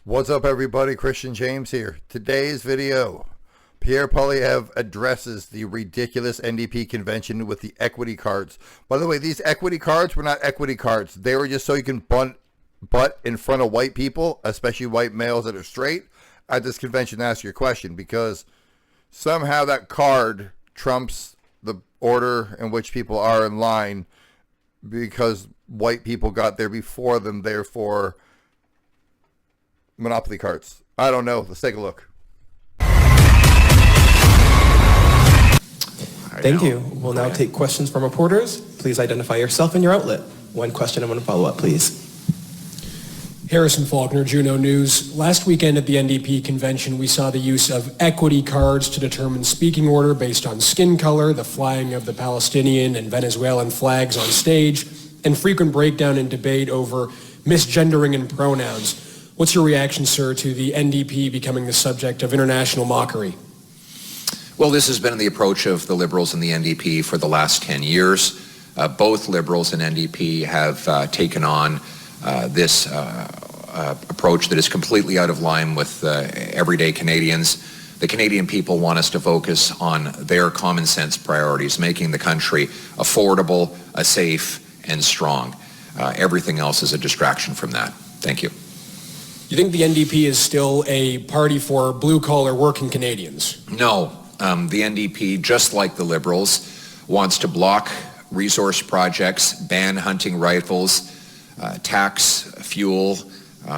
What's up, everybody? Christian James here. Today's video, Pierre Poilievre addresses the ridiculous NDP convention with the equity cards. By the way, these equity cards were not equity cards. They were just so you can butt in front of white people, especially white males that are straight, at this convention to ask your question, because somehow that card trumps the order in which people are in line because white people got there before them, therefore Monopoly cards. I don't know. Let's take a look. Thank you. We'll now take questions from reporters. Please identify yourself and your outlet. One question and one follow-up, please. Harrison Faulkner, Juno News. Last weekend at the NDP convention, we saw the use of equity cards to determine speaking order based on skin color, the flying of the Palestinian and Venezuelan flags on stage, and frequent breakdown and debate over misgendering and pronouns. What's your reaction, sir, to the NDP becoming the subject of international mockery? Well, this has been the approach of the Liberals and the NDP for the last 10 years. Both Liberals and NDP have taken on this approach that is completely out of line with everyday Canadians. The Canadian people want us to focus on their common sense priorities, making the country affordable, safe, and strong. Everything else is a distraction from that. Thank you. You think the NDP is still a party for blue-collar working Canadians? No. The NDP, just like the Liberals, wants to block resource projects, ban hunting rifles, tax fuel,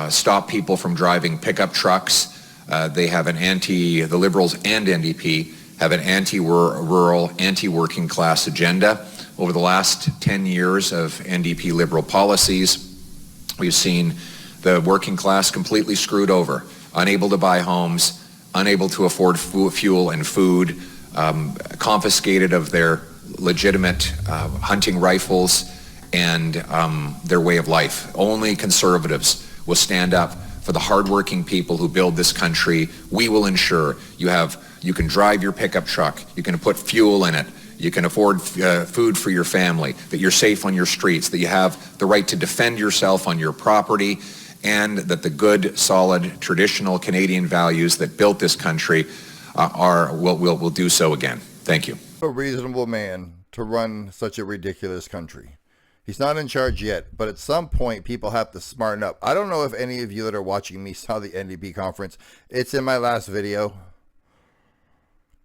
stop people from driving pickup trucks. The Liberals and NDP have an anti-rural, anti-working class agenda. Over the last 10 years of NDP Liberal policies, we've seen the working class completely screwed over, unable to buy homes, unable to afford fuel and food, confiscated of their legitimate hunting rifles and their way of life. Only conservatives will stand up for the hardworking people who build this country. We will ensure you can drive your pickup truck, you can put fuel in it, you can afford food for your family, that you're safe on your streets, that you have the right to defend yourself on your property, and that the good, solid, traditional Canadian values that built this country will do so again. Thank you. A reasonable man to run such a ridiculous country. He's not in charge yet, but at some point people have to smarten up. I don't know if any of you that are watching me saw the NDP conference. It's in my last video.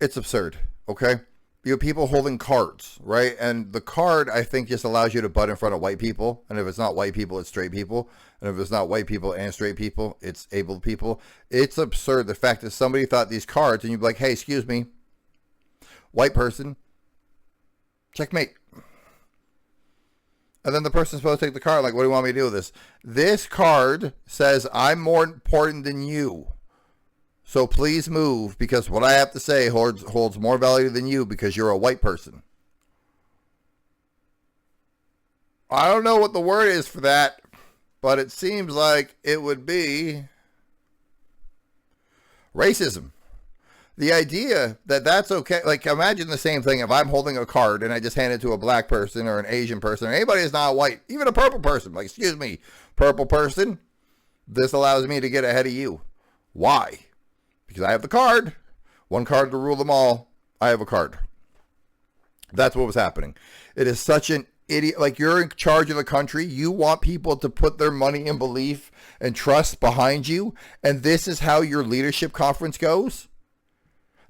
It's absurd, okay? You have people holding cards, right? And the card, I think, just allows you to butt in front of white people. And if it's not white people, it's straight people. And if it's not white people and straight people, it's able people. It's absurd, the fact that somebody thought these cards, and you'd be like, hey, excuse me, white person, checkmate. And then the person's supposed to take the card, like, what do you want me to do with this? This card says, I'm more important than you. So please move, because what I have to say holds more value than you because you're a white person. I don't know what the word is for that, but it seems like it would be racism. The idea that that's okay, like imagine the same thing if I'm holding a card and I just hand it to a black person or an Asian person or anybody that's not white, even a purple person, like, excuse me, purple person, this allows me to get ahead of you. Why? Because I have the card. One card to rule them all. I have a card. That's what was happening. It is such an idiot. Like, you're in charge of the country. You want people to put their money and belief and trust behind you. And this is how your leadership conference goes?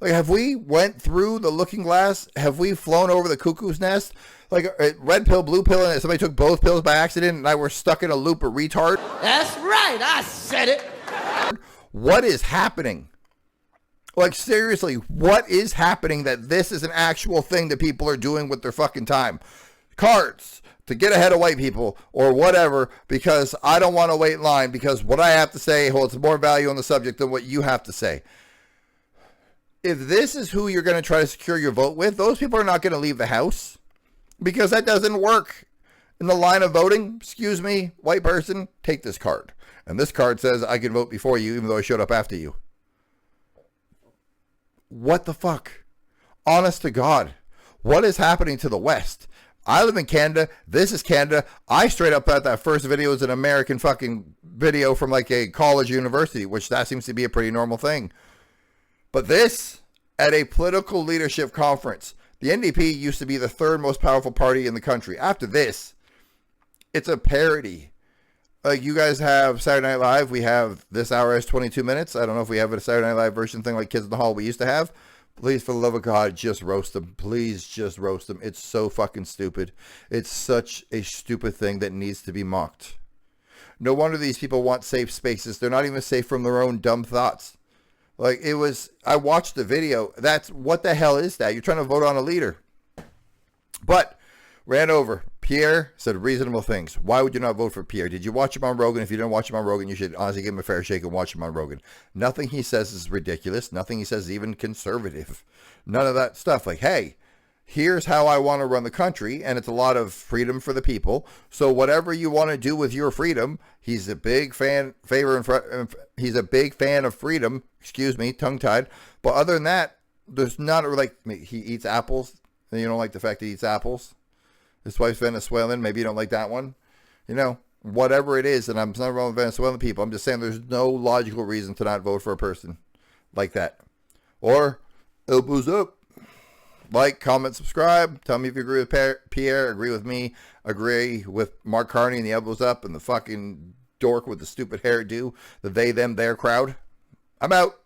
Like, have we went through the looking glass? Have we flown over the cuckoo's nest? Like, red pill, blue pill, and somebody took both pills by accident and I were stuck in a loop of retard? That's right. I said it. What is happening? Like, seriously, what is happening that this is an actual thing that people are doing with their fucking time? Cards to get ahead of white people or whatever, because I don't want to wait in line because what I have to say holds more value on the subject than what you have to say. If this is who you're going to try to secure your vote with, those people are not going to leave the house because that doesn't work. In the line of voting, excuse me, white person, take this card. And this card says I can vote before you even though I showed up after you. What the fuck? Honest to God, what is happening to the West? I live in Canada. This is Canada. I straight up thought that first video was an American fucking video from like a college or university, which that seems to be a pretty normal thing. But this, at a political leadership conference, the NDP used to be the third most powerful party in the country. After this, it's a parody. Like, you guys have Saturday Night Live. We have This Hour Has 22 Minutes. I don't know if we have a Saturday Night Live version thing like Kids in the Hall we used to have. Please, for the love of God, just roast them. Please just roast them. It's so fucking stupid. It's such a stupid thing that needs to be mocked. No wonder these people want safe spaces. They're not even safe from their own dumb thoughts. Like, I watched the video. What the hell is that? You're trying to vote on a leader. But, ran over. Pierre said reasonable things. Why would you not vote for Pierre? Did you watch him on Rogan? If you didn't watch him on Rogan, you should honestly give him a fair shake and watch him on Rogan. Nothing he says is ridiculous. Nothing he says is even conservative. None of that stuff. Like, hey, here's how I want to run the country, and it's a lot of freedom for the people. So whatever you want to do with your freedom, he's a big fan of freedom. Excuse me, tongue-tied. But other than that, there's not like he eats apples, and you don't like the fact that he eats apples. His wife's Venezuelan. Maybe you don't like that one. You know, whatever it is, and I'm not wrong with Venezuelan people. I'm just saying there's no logical reason to not vote for a person like that. Or elbows up. Like, comment, subscribe. Tell me if you agree with Pierre, agree with me, agree with Mark Carney and the elbows up and the fucking dork with the stupid hairdo, the they, them, their crowd. I'm out.